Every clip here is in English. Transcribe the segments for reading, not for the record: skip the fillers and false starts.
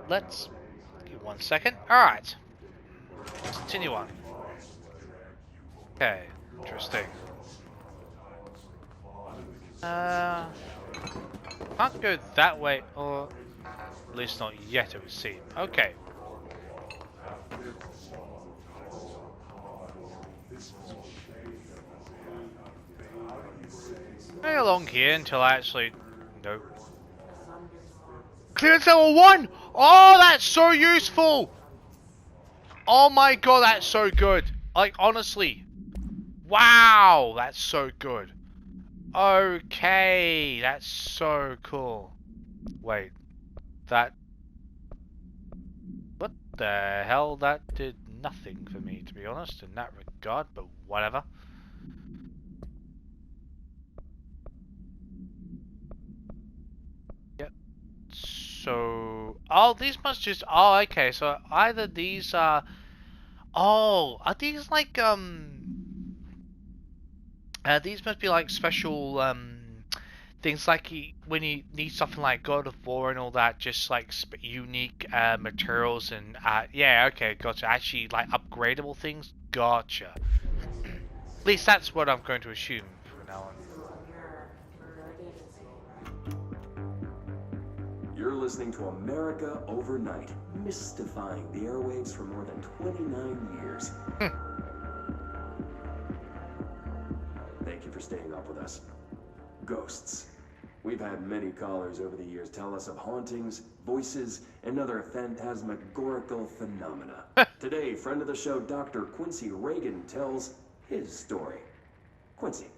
let's give 1 second. Alright. Let's continue on. Okay, interesting. Can't go that way, or at least not yet, it would seem. Okay. Going along here until I actually... Nope. Clearance level 1! Oh, that's so useful! Oh my god, that's so good. Like, honestly. Wow, that's so good. Okay, that's so cool. Wait, that... What the hell? That did nothing for me, to be honest, in that regard, but whatever. Yep. So... Oh, these must just... Oh, okay, so either these are... Oh, are these like, these must be like special, things like when you need something like God of War and all that, just like unique materials and yeah, okay, gotcha. Actually, like upgradable things, gotcha. At least that's what I'm going to assume from now on. You're listening to America Overnight, mystifying the airwaves for more than 29 years. Thank you for staying up with us. Ghosts. We've had many callers over the years tell us of hauntings, voices, and other phantasmagorical phenomena. Today, friend of the show, Dr. Quincy Reagan, tells his story. Quincy,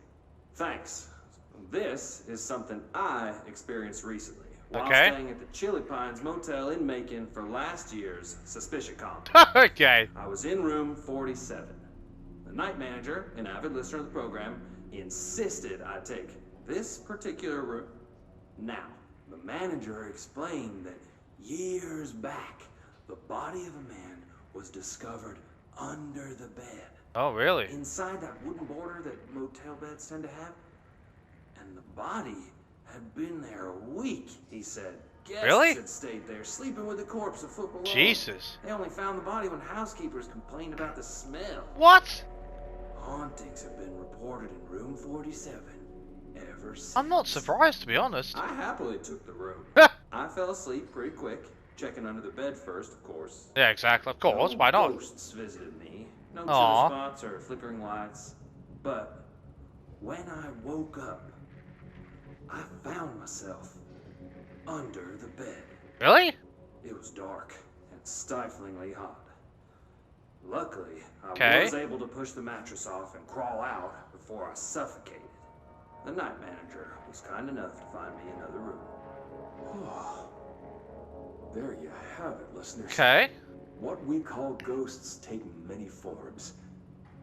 thanks. This is something I experienced recently while staying at the Chili Pines Motel in Macon for last year's Suspicion Comp. Okay. I was in room 47. The night manager, an avid listener of the program, insisted I take this particular room. Now, the manager explained that years back, the body of a man was discovered under the bed. Oh, really? Inside that wooden border that motel beds tend to have. And the body had been there a week, he said. Guests had stayed there, sleeping with the corpse a foot below. Jesus. They only found the body when housekeepers complained about the smell. What? Hauntings have been reported in room 47 ever since. I'm not surprised, to be honest. I happily took the room. I fell asleep pretty quick, checking under the bed first, of course. Yeah, exactly. Of course, No why not? ghosts visited me. No chilly spots or flickering lights. But when I woke up, I found myself under the bed. Really? It was dark and stiflingly hot. Luckily, I was able to push the mattress off and crawl out before I suffocated. The night manager was kind enough to find me another room. Oh, there you have it, listeners. Okay. What we call ghosts take many forms.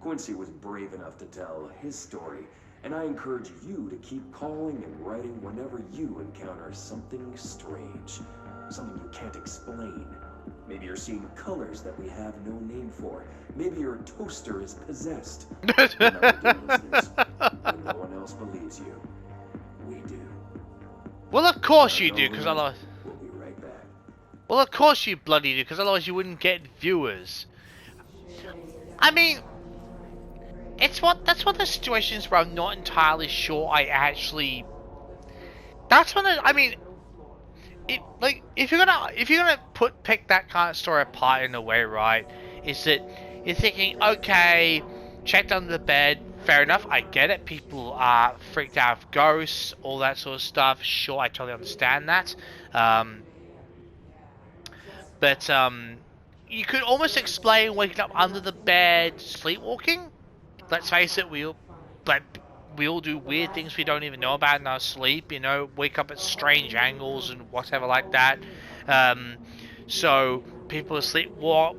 Quincy was brave enough to tell his story, and I encourage you to keep calling and writing whenever you encounter something strange, something you can't explain. Maybe you're seeing colors that we have no name for. Maybe your toaster is possessed. Remember, listeners, when no one else believes you, we do. Well, of course you do, because otherwise... We'll be right back. Well, of course you bloody do, because otherwise you wouldn't get viewers. I mean... That's one of the situations where I'm not entirely sure I actually... That's one of... I mean... if you're gonna pick that kind of story apart in a way, right, is that you're thinking, okay, checked under the bed, fair enough, I get it, people are freaked out of ghosts, all that sort of stuff, sure, I totally understand that, but you could almost explain waking up under the bed, sleepwalking. Let's face it, we all do weird things we don't even know about in our sleep, you know, wake up at strange angles and whatever like that. So people sleepwalk,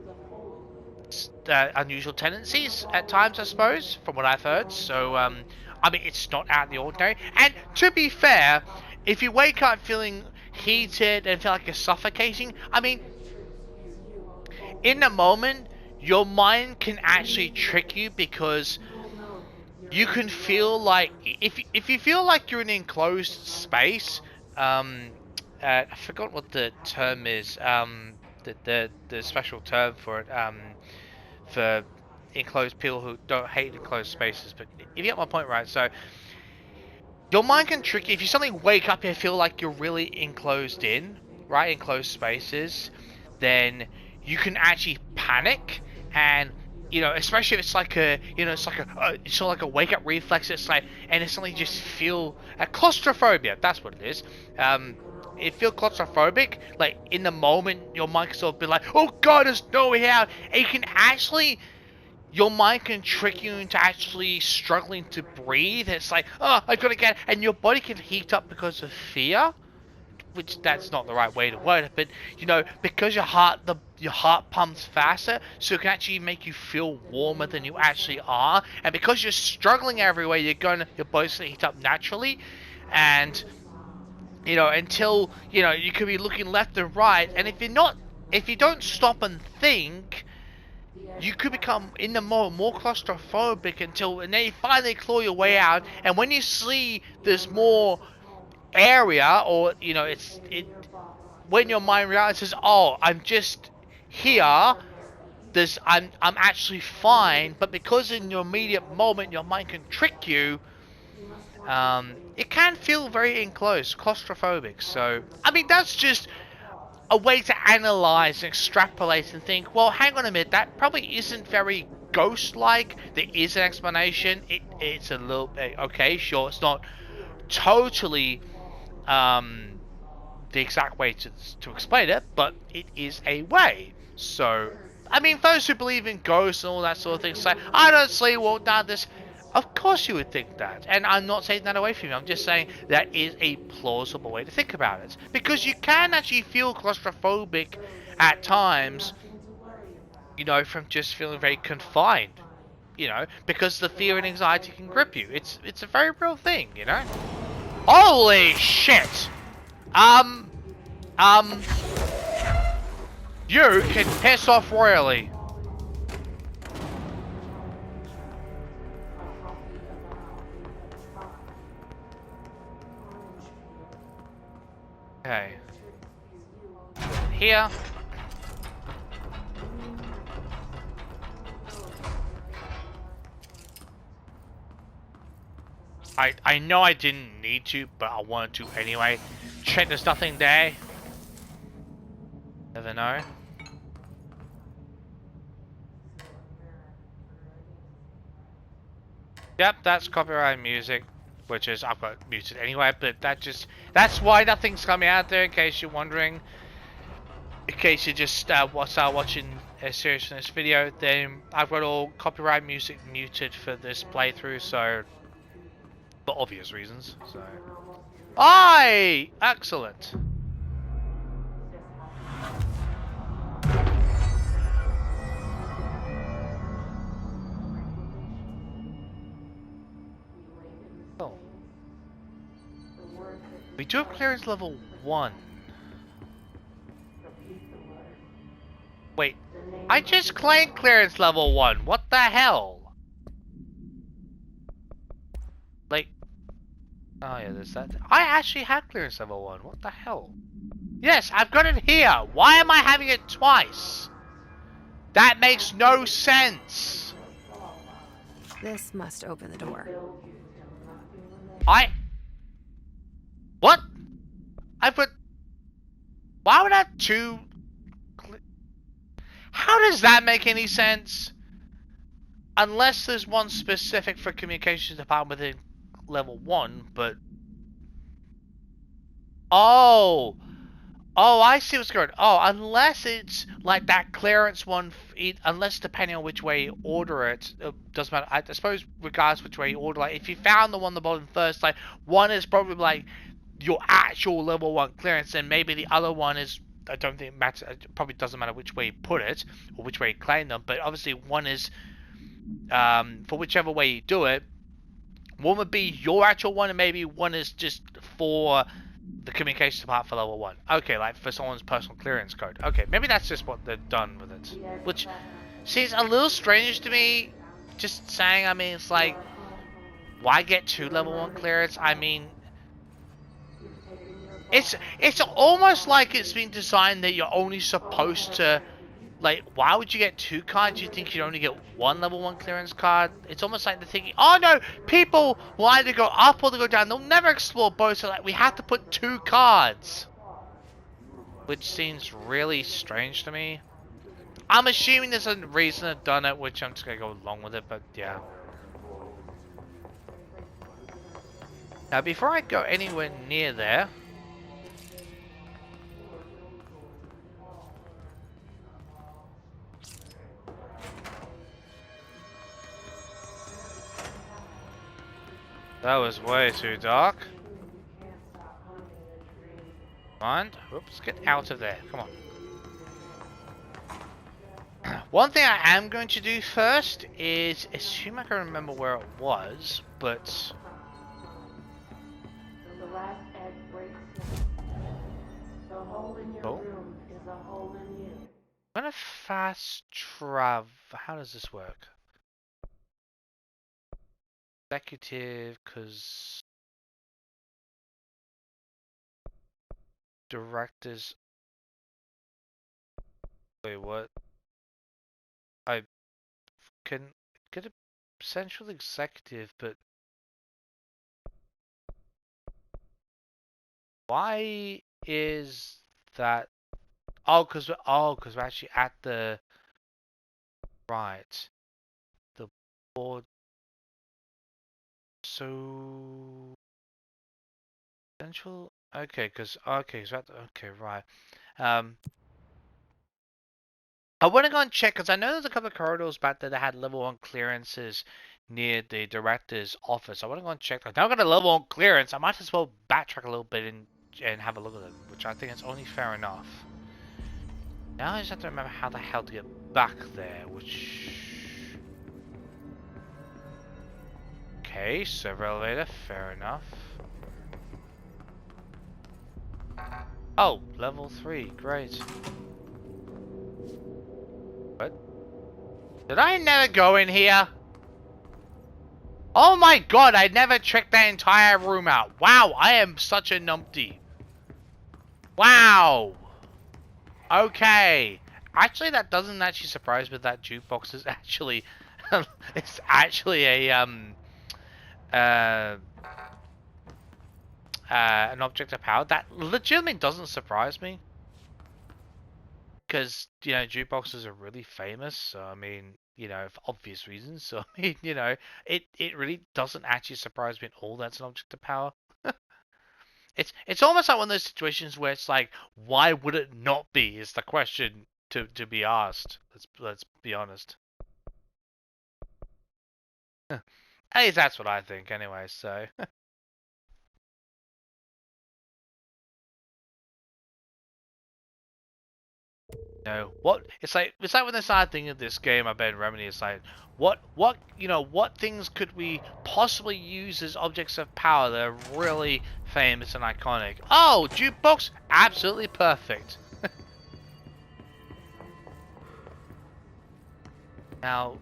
unusual tendencies at times, I suppose, from what I've heard. So, I mean, it's not out of the ordinary. And to be fair, if you wake up feeling heated and feel like you're suffocating, I mean, in the moment, your mind can actually trick you because you can feel like, if you feel like you're in an enclosed space, I forgot what the term is. The special term for it. For enclosed people who don't hate enclosed spaces, but you get my point, right? So your mind can trick you if you suddenly wake up and feel like you're really enclosed in, right, enclosed spaces, then you can actually panic. And especially if it's like it's sort of like a wake up reflex. It's like, and it's suddenly just feel a claustrophobia. That's what it is. It feel claustrophobic. Like in the moment, your mind can sort of be like, "Oh God, there's no way out," and you can actually your mind can trick you into actually struggling to breathe. It's like, oh, I've got to get, and your body can heat up because of fear, which that's not the right way to word it, but because your heart pumps faster, so it can actually make you feel warmer than you actually are, and because you're struggling everywhere, your body's gonna heat up naturally, and until you could be looking left and right, and if you don't stop and think, you could become in the more claustrophobic and then you finally claw your way out, and when you see there's more area, or when your mind realizes, oh, I'm just here, I'm actually fine, but because in your immediate moment your mind can trick you, it can feel very enclosed, claustrophobic. So I mean, that's just a way to analyze and extrapolate and think, well, hang on a minute, that probably isn't very ghost-like. There is an explanation. It's a little bit, okay, sure, it's not totally the exact way to explain it, but it is a way. So, I mean, those who believe in ghosts and all that sort of thing say, I don't sleepwalk down this. Of course you would think that, and I'm not taking that away from you. I'm just saying that is a plausible way to think about it, because you can actually feel claustrophobic at times, from just feeling very confined, because the fear and anxiety can grip you. It's a very real thing. Holy shit! Um, um, you can piss off royally. Okay. Here. I know I didn't need to, but I wanted to anyway. Check there's nothing there. Never know. Yep, that's copyright music, which is I've got muted anyway, but that's why nothing's coming out there, in case you're wondering. In case you just start watching a series from this video, then I've got all copyright music muted for this playthrough, so for obvious reasons. So, aye, excellent. Oh, we do have clearance level 1. Wait, I just claimed clearance level 1. What the hell? Like, oh yeah, there's that. I actually had clearance level 1. What the hell? Yes, I've got it here. Why am I having it twice? That makes no sense. This must open the door. What? I've got... Why would I have 2... How does that make any sense? Unless there's one specific for communications department within level 1, but... Oh, I see what's going on. Oh, unless it's like that clearance one, unless depending on which way you order it, doesn't matter. I suppose regardless which way you order, like if you found the one on the bottom first, like one is probably like your actual level 1 clearance, and maybe the other one is, I don't think it matters. It probably doesn't matter which way you put it or which way you claim them, but obviously one is for whichever way you do it. One would be your actual one, and maybe one is just for the communications part for level 1. Okay, like for someone's personal clearance code. Okay, maybe that's just what they've done with it. Which seems a little strange to me. Just saying, I mean, it's like, why get 2 level 1 clearance? I mean, It's almost like it's been designed that you're only supposed to, like, why would you get 2 cards? You think you'd only get 1 level 1 clearance card? It's almost like they're thinking, oh no, people will either go up or they go down. They'll never explore both, so like we have to put 2 cards. Which seems really strange to me. I'm assuming there's a reason they've done it, which I'm just gonna go along with it, but yeah. Now before I go anywhere near there, that was way too dark. Mind? Oops, get out of there. Come on. One thing I am going to do first is assume I can remember where it was, but The last egg breaks now. The hole in your room is a hole in you. I'm gonna fast travel. How does this work? Executive, because directors. Wait, what? I can get a central executive, but why is that? Oh, because we're actually at the right. The board. So central. Okay, because so okay, right. I want to go and check because I know there's a couple of corridors back there that had level 1 clearances near the director's office. I want to go and check. Like, now I've got a level 1 clearance. I might as well backtrack a little bit and have a look at them, which I think is only fair enough. Now I just have to remember how the hell to get back there, which... Okay, server elevator, fair enough. Oh, level 3, great. What? Did I never go in here? Oh my god, I never checked that entire room out. Wow, I am such a numpty. Wow. Okay. Actually, that doesn't actually surprise me. That jukebox is actually... it's actually a, an object of power. That legitimately doesn't surprise me. Because, you know, jukeboxes are really famous. So, I mean, you know, for obvious reasons. So, I mean, you know, it really doesn't actually surprise me at all that's an object of power. It's almost like one of those situations where it's like, why would it not be? Is the question to be asked. Let's be honest. At least that's what I think, anyway. So. No, what it's like when they started thinking of this game, I bet Remedy is like, what you know, what things could we possibly use as objects of power that are really famous and iconic? Oh, jukebox, absolutely perfect. Now,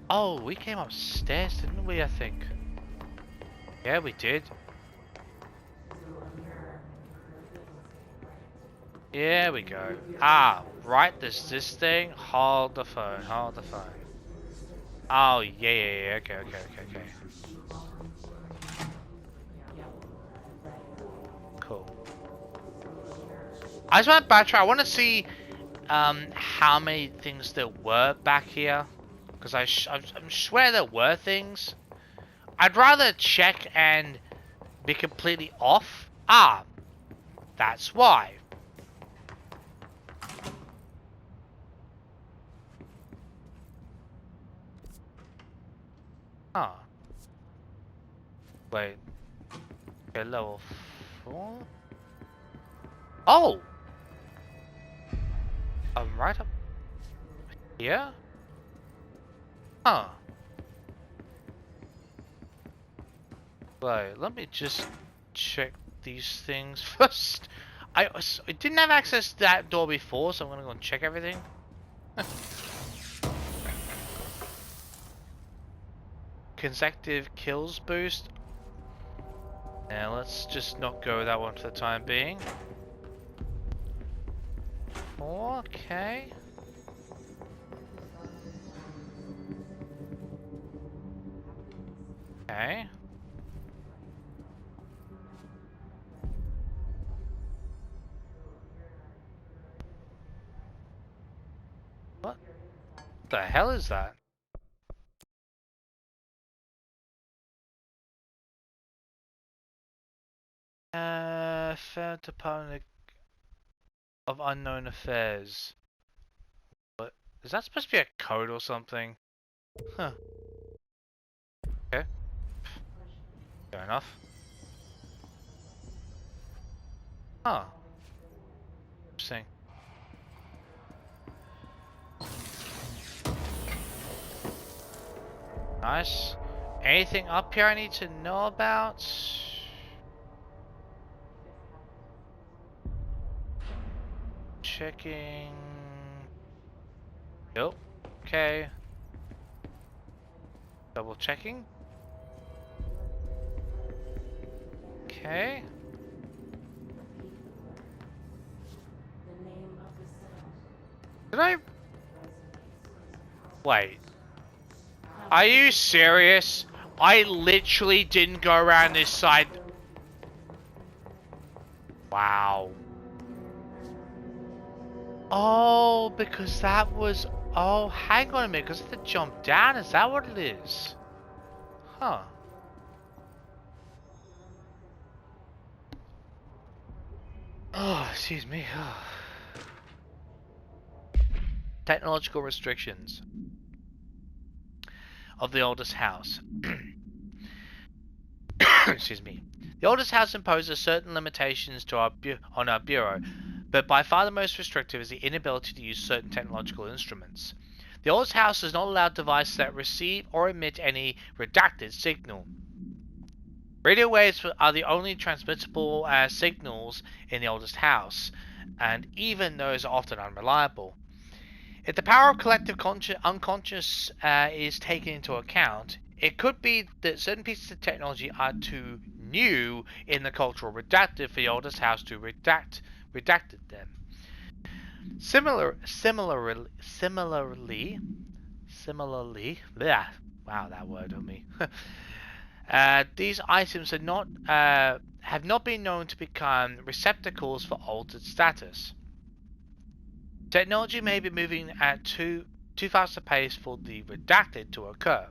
oh, we came upstairs, didn't we? I think. Yeah, we did. Here we go. Ah, right, there's this thing. Hold the phone, hold the phone. Oh, yeah, okay. Cool. I just want to backtrack. I want to see how many things there were back here. Because I'm swear there were things. I'd rather check and be completely off. Ah, that's why. Huh. Wait. Okay, level 4? Oh! I'm right up here? Huh. Wait, let me just check these things first. I didn't have access to that door before, so I'm gonna go and check everything. Consecutive kills boost. Now let's just not go with that one for the time being. Okay. Okay. What the hell is that? Fair Department of Unknown Affairs. What? Is that supposed to be a code or something? Huh. Okay. Fair enough. Huh. Interesting. Nice. Anything up here I need to know about? Checking. Nope. Okay. Double checking. Okay. Did I? Wait. Are you serious? I literally didn't go around this side. Wow. Oh, because that was... Oh, hang on a minute. Because of the jump down, is that what it is? Huh. Oh, excuse me. Technological restrictions of the oldest house. Excuse me. The oldest house imposes certain limitations to on our bureau, but by far the most restrictive is the inability to use certain technological instruments. The oldest house does not allow devices that receive or emit any redacted signal. Radio waves are the only transmittable signals in the oldest house, and even those are often unreliable. If the power of collective unconscious is taken into account, it could be that certain pieces of technology are too new in the cultural redacted for the oldest house to redacted them. Similarly, bleh, wow, that word on me. These items have not been known to become receptacles for altered status. Technology may be moving at too fast a pace for the redacted to occur.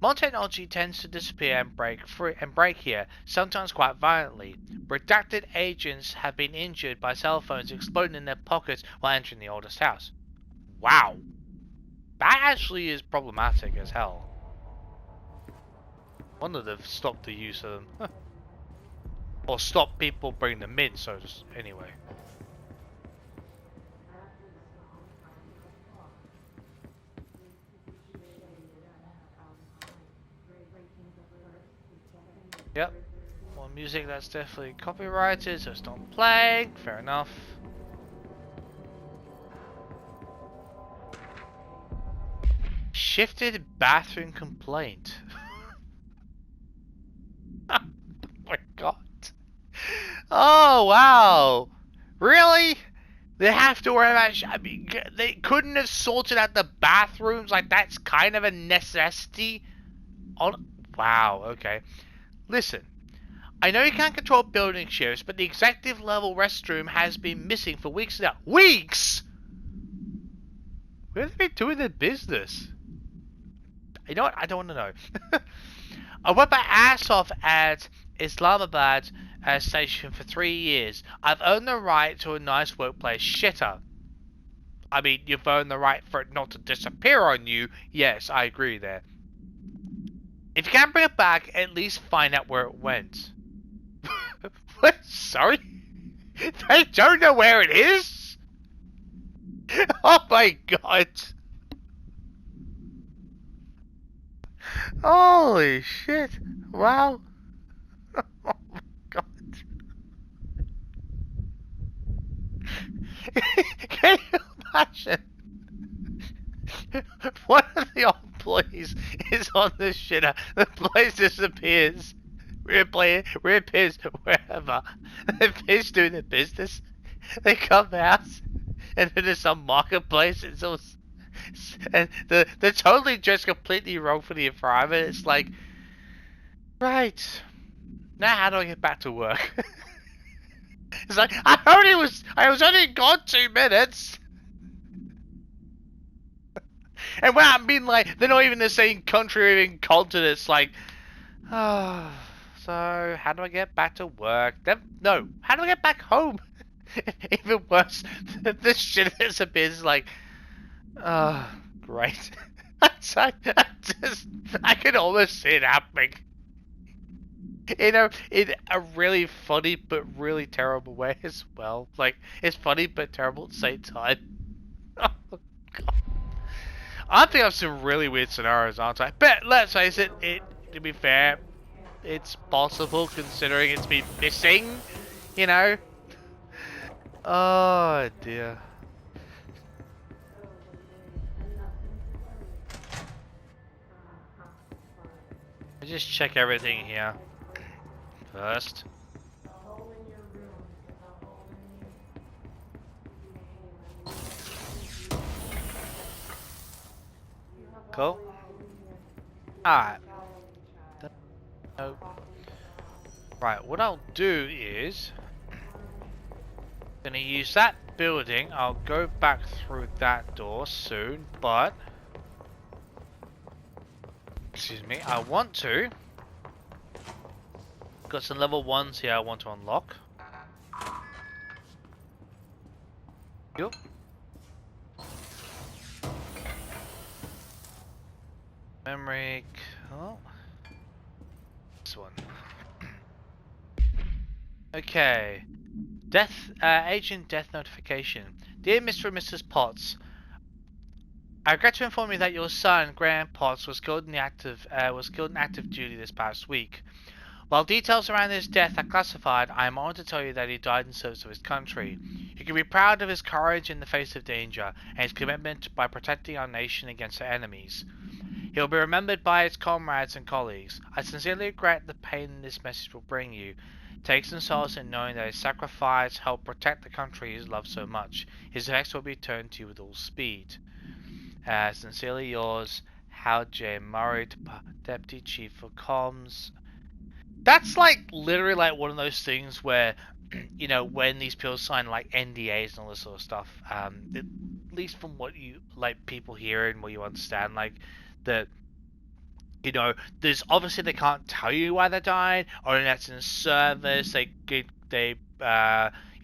Modern technology tends to disappear and break here, sometimes quite violently. Redacted agents have been injured by cell phones exploding in their pockets while entering the oldest house. Wow. That actually is problematic as hell. Wonder they've stopped the use of them. Or stopped people bringing them in, so just anyway. Yep. More music that's definitely copyrighted, so it's not playing. Fair enough. Shifted bathroom complaint. Oh my god. Oh wow. Really? They have to worry about... I mean, they couldn't have sorted out the bathrooms? Like, that's kind of a necessity? Wow, okay. Listen, I know you can't control building shifts, but the executive level restroom has been missing for weeks now. Weeks?! Where have they been doing their business? You know what? I don't want to know. I worked my ass off at Islamabad station for 3 years. I've earned the right to a nice workplace shitter. I mean, you've earned the right for it not to disappear on you. Yes, I agree there. If you can't bring it back, at least find out where it went. What? Sorry? They don't know where it is? Oh my god. Holy shit. Wow. Oh my god. Can you imagine? One of the employees is on the shitter, the place disappears. reappears wherever. If he's doing the business, they come out, and then there's some marketplace. It's all, and they're totally dressed completely wrong for the environment. It's like, right now, how do I get back to work? It's like I was only gone 2 minutes. And when I mean, like, they're not even the same country or even continent. It's like, oh, so how do I get back to work? No, how do I get back home? Even worse, this shit is a bit like, oh, great. I can almost see it happening. In a really funny but really terrible way as well. Like, it's funny but terrible at the same time. Oh, God. I think of some really weird scenarios, aren't I? But let's face it, to be fair, it's possible considering it's been missing, you know? Oh dear. I just check everything here first. Cool. Alright. No. Right, what I'll do is gonna use that building. I'll go back through that door soon, but excuse me, I want to. Got some level 1s here I want to unlock. Yep. Memory. Oh. This one. Okay. Agent death notification. Dear Mr. and Mrs. Potts, I regret to inform you that your son, Graham Potts, was killed in active duty this past week. While details around his death are classified, I am honored to tell you that he died in service of his country. You can be proud of his courage in the face of danger and his commitment by protecting our nation against our enemies. He will be remembered by his comrades and colleagues. I sincerely regret the pain this message will bring you. Take some solace in knowing that his sacrifice helped protect the country he loved so much. His effects will be turned to you with all speed. Sincerely yours, Hal J. Murray, Deputy Chief of Comms. That's like literally like one of those things where, you know, when these people sign like NDAs and all this sort of stuff, at least from what you like people hear and what you understand, like that, you know, there's obviously they can't tell you why they died, or that's in service. They you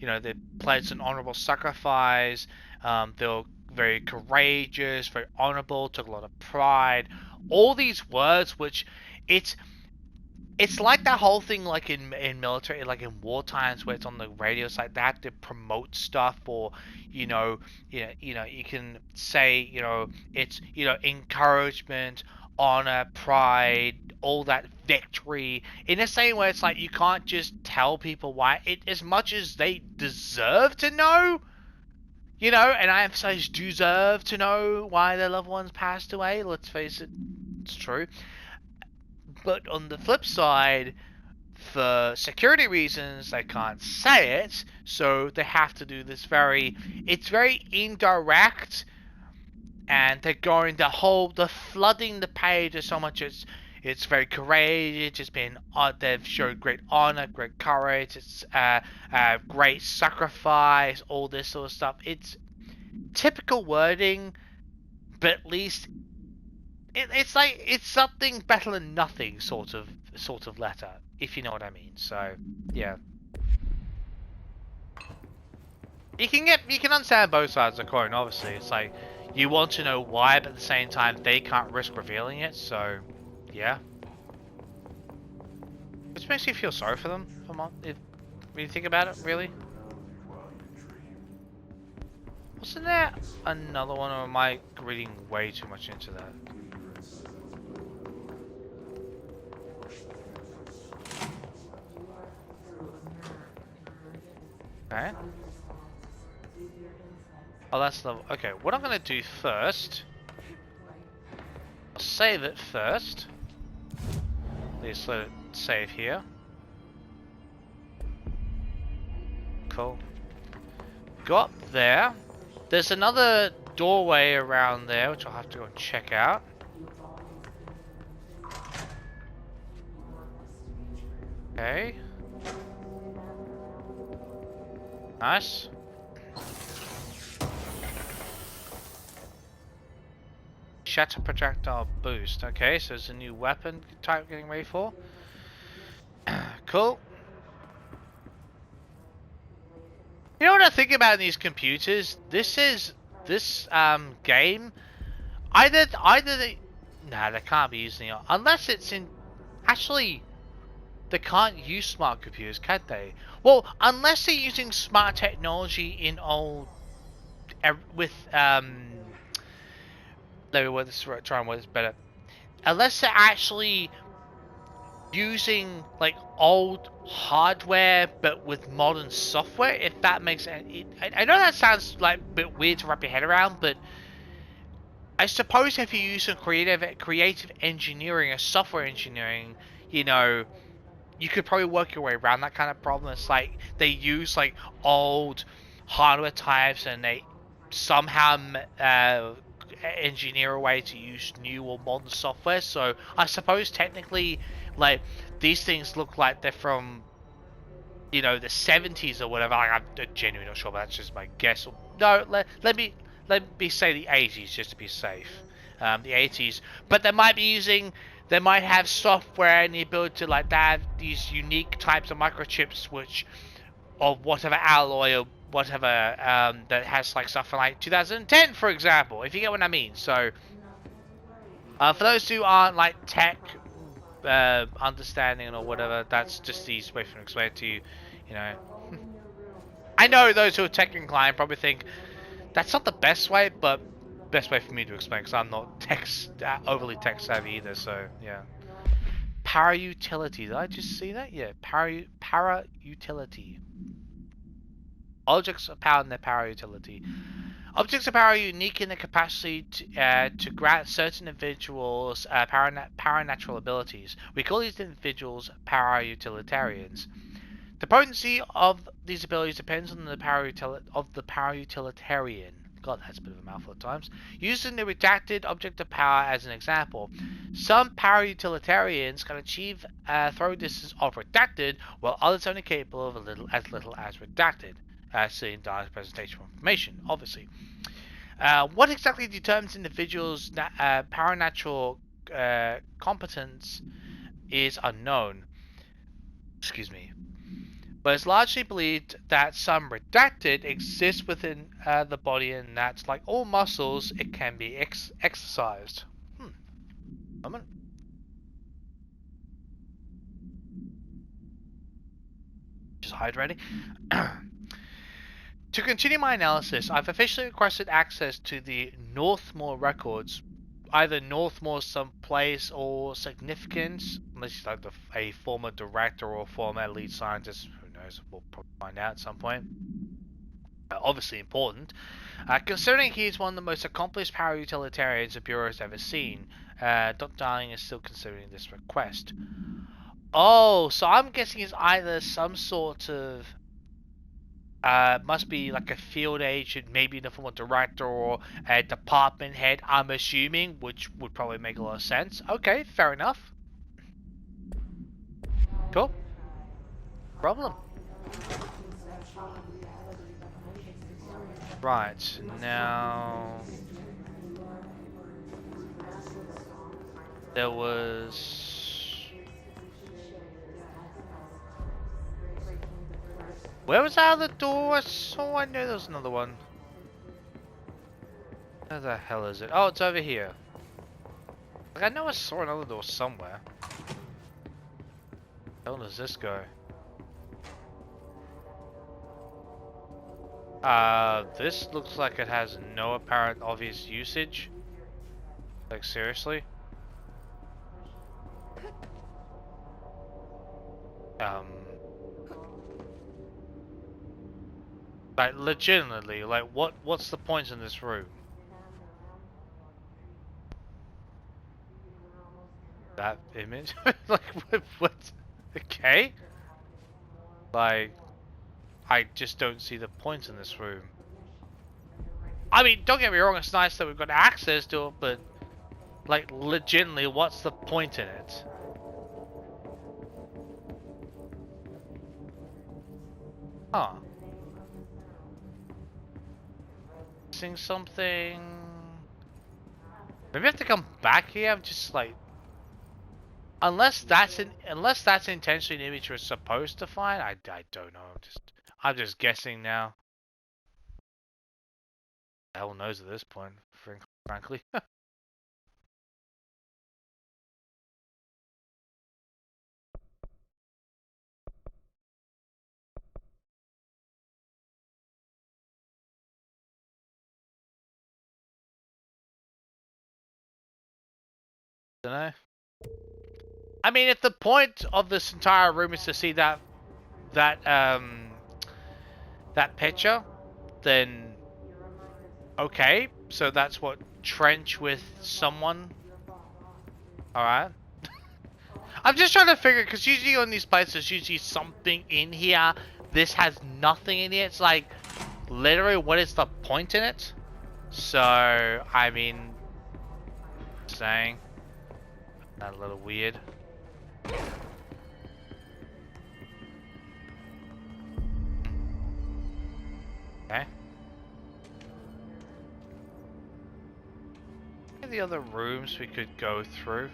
know, they pledged an honorable sacrifice. They were very courageous, very honorable, took a lot of pride. All these words, which it's like that whole thing, like in military, like in war times, where it's on the radio. It's like they have to promote stuff, or you know, you can say, you know, it's, you know, encouragement, honor, pride, all that victory. In the same way, it's like you can't just tell people why. As much as they deserve to know, you know, and I emphasize deserve to know why their loved ones passed away. Let's face it, it's true. But on the flip side, for security reasons, they can't say it, so they have to do this it's very indirect, and they're flooding the page so much. It's very courageous. They've showed great honor, great courage. It's great sacrifice, all this sort of stuff. It's typical wording, but at least it's like it's something better than nothing sort of letter, if you know what I mean. So yeah, you can understand both sides of the coin. Obviously, it's like you want to know why, but at the same time they can't risk revealing it. So yeah, which makes you feel sorry for them. If you think about it, really. Wasn't there another one, or am I reading way too much into that? Okay. Oh, that's level. Okay, what I'm gonna do first, I'll save it first. Let's let it save here. default. Go up there. There's another doorway around there, which I'll have to go and check out. Okay. Nice. Shatter projectile boost. Okay, so there's a new weapon type getting ready for. Cool. You know what I think about in these computers? This game. Either they. Nah, they can't be using it unless it's in. Actually, they can't use smart computers, can they? Well, unless they're using smart technology in old with let me word this, try and word this better. Unless they're actually using like old hardware but with modern software, if that makes sense. I know that sounds like a bit weird to wrap your head around, but I suppose if you use some creative engineering or software engineering, you know, you could probably work your way around that kind of problem. It's like they use like old hardware types and they somehow engineer a way to use new or modern software. So I suppose technically, like, these things look like they're from, you know, the 70s or whatever. Like, I'm genuinely not sure, but that's just my guess. No, let me say the 80s just to be safe. The 80s, but they might have software and the ability to like have these unique types of microchips, which of whatever alloy or whatever that has like stuff from like 2010, for example. If you get what I mean. So, for those who aren't like tech understanding or whatever, that's just the easiest way for me to explain it to you. You know, I know those who are tech inclined probably think that's not the best way, but best way for me to explain because I'm not overly tech savvy either. So yeah. Power utility. Did I just see that? Yeah, power utility. Objects of power and their power utility. Objects of power are unique in their capacity to grant certain individuals paranatural abilities. We call these individuals power utilitarians. The potency of these abilities depends on the power utilitarian. God, that's a bit of a mouthful at times. Using the redacted object of power as an example, some power utilitarians can achieve throw distance of redacted, while others are only capable of little as redacted, as seen in Diana's presentation of information, obviously. What exactly determines individuals' paranatural competence is unknown. Excuse me. But it's largely believed that some redacted exists within the body, and that, like all muscles, it can be exercised. Moment. Just hydrating. To continue my analysis, I've officially requested access to the Northmore records. Either Northmore someplace or significance, unless he's like a former director or former lead scientist. Who knows? We'll probably find out at some point. Obviously important. Considering he's one of the most accomplished power utilitarians the Bureau has ever seen, Dr. Darling is still considering this request. Oh, so I'm guessing it's either some sort of must be like a field agent, maybe in the form of director or a department head, I'm assuming, which would probably make a lot of sense. Okay, fair enough. Cool. Problem. Right, now there was... Where was that other door? I knew there was another one. Where the hell is it? Oh, it's over here. Like, I know I saw another door somewhere. Where the hell does this go? This looks like it has no apparent obvious usage. Like, seriously? Like, legitimately, like, what's the point in this room? That image? Like, what? Okay? Like, I just don't see the point in this room. I mean, don't get me wrong, it's nice that we've got access to it, but like legitimately, what's the point in it? Huh. Missing something. Maybe I have to come back here. I'm just like, unless that's intentionally an image we're supposed to find. I don't know. I'm just guessing now. Hell knows at this point, frankly. Don't know. I mean, if the point of this entire room is to see that picture, then okay. So that's what trench with someone. All right. I'm just trying to figure, because usually on these places, there's usually something in here. This has nothing in it. It's like, literally, what is the point in it? So, I mean, saying that's a little weird. Okay. Any other rooms we could go through?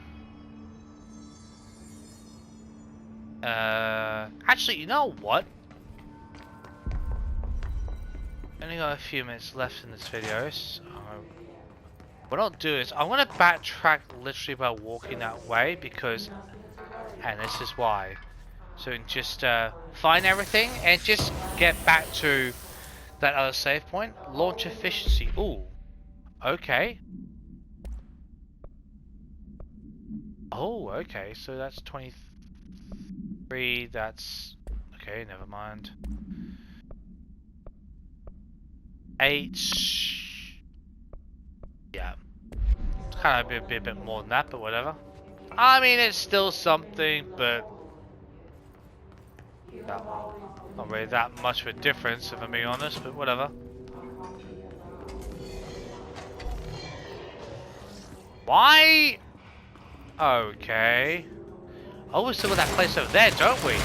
Actually, you know what? Only got a few minutes left in this video, so what I'll do is I'm gonna backtrack literally by walking that way because, and this is why. So just find everything and just get back to that other save point. Launch efficiency. Ooh, okay. Oh, okay. So that's 23. That's okay. Never mind. 8. Yeah. It's kind of a bit more than that, but whatever. I mean, it's still something, but not really that much of a difference, if I'm being honest, but whatever. Why? Okay. Oh, we still got that place over there, don't we?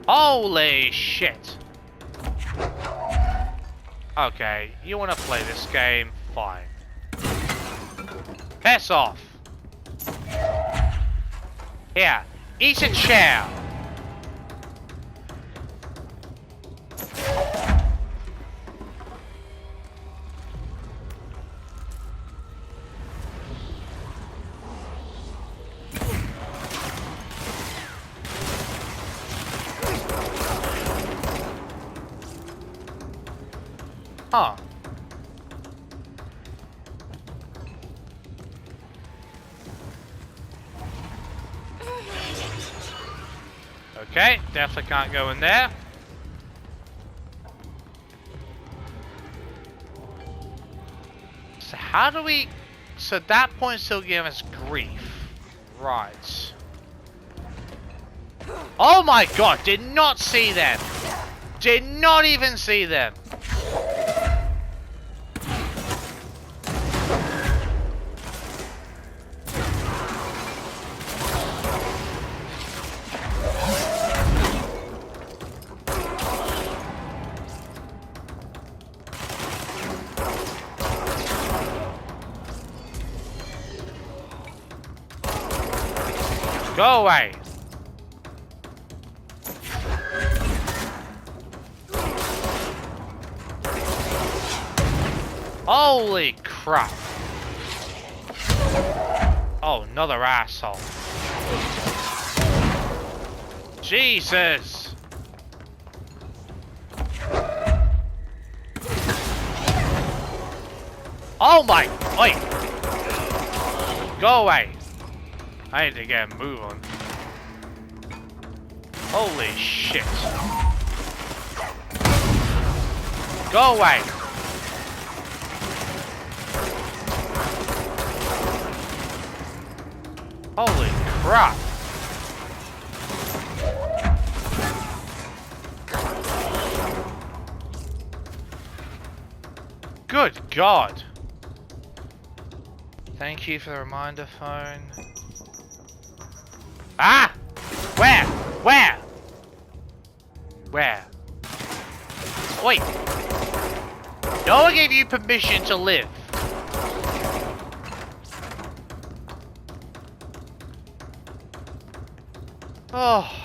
Holy shit. Okay, you want to play this game? Fine. Piss off. Here, eat a chair. Huh. Okay, definitely can't go in there. So how do we... So that point still gave us grief. Right. Oh my god, did not see them. Did not even see them. Go away. Holy crap. Oh, another asshole. Jesus. Oh my, wait. Go away. I need to get a move on. Holy shit. Go away. Holy crap. Good God. Thank you for the reminder phone. Ah! Where? Where? Where? Wait. No one gave you permission to live. Oh.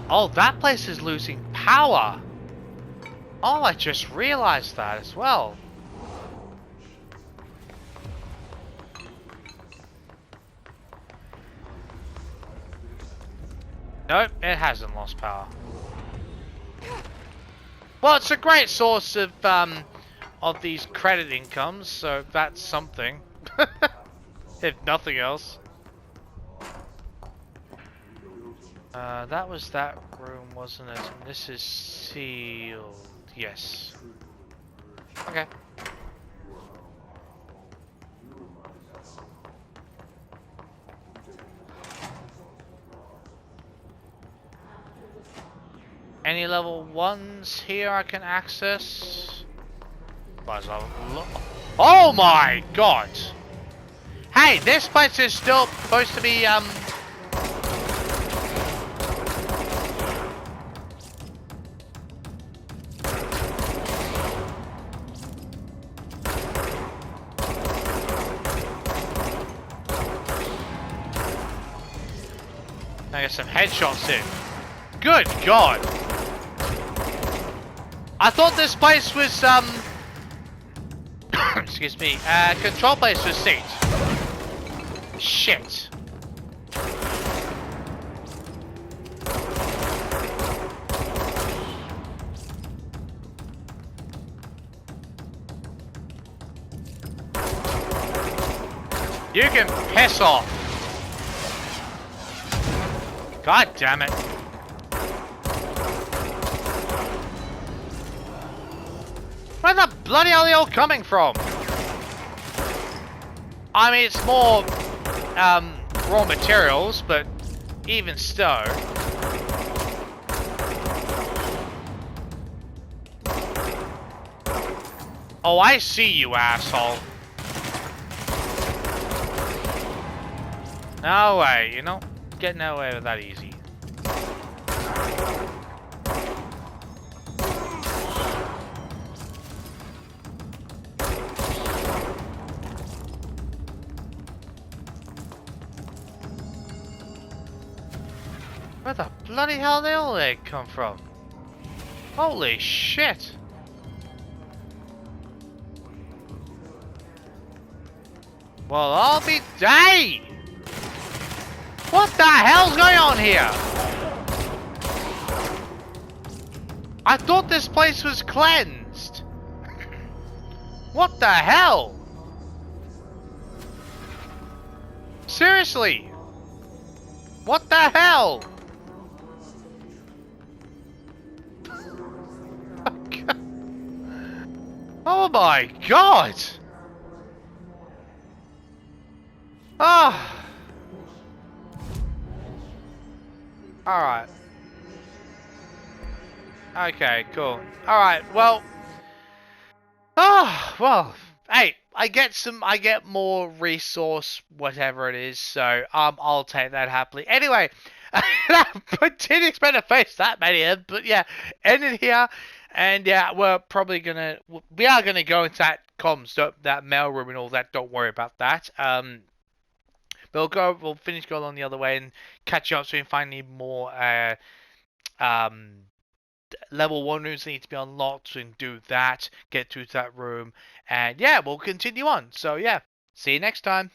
Oh, that place is losing power. Oh, I just realized that as well. Nope, it hasn't lost power. Well, it's a great source of these credit incomes, so that's something. If nothing else. That was that room, wasn't it? And this is sealed. Yes. Okay. Any level 1s here I can access? Oh my God! Hey, this place is still supposed to be, I get some headshots in. Good God! I thought this place was, excuse me, control place was synced. Shit. You can piss off. God damn it. Where the bloody hell are they all coming from? I mean, it's more, raw materials, but even so. Oh, I see you, asshole. No way, you know, getting away with that easy. Where the bloody hell did all they come from? Holy shit! Well, I'll be dang! What the hell's going on here? I thought this place was cleansed. What the hell? Seriously? What the hell? Oh my God! Ah! Alright. Okay, cool. Alright, well. Ah, well. Hey, I get more resource, whatever it is, so I'll take that happily. Anyway, I didn't expect to face that many of them, but yeah, ended here. And yeah, we are gonna go into that comms, that mail room and all that. Don't worry about that. We'll finish going on the other way and catch up so we can find any more level 1 rooms that need to be unlocked so we can do that, get to that room, and yeah, we'll continue on. So yeah, see you next time.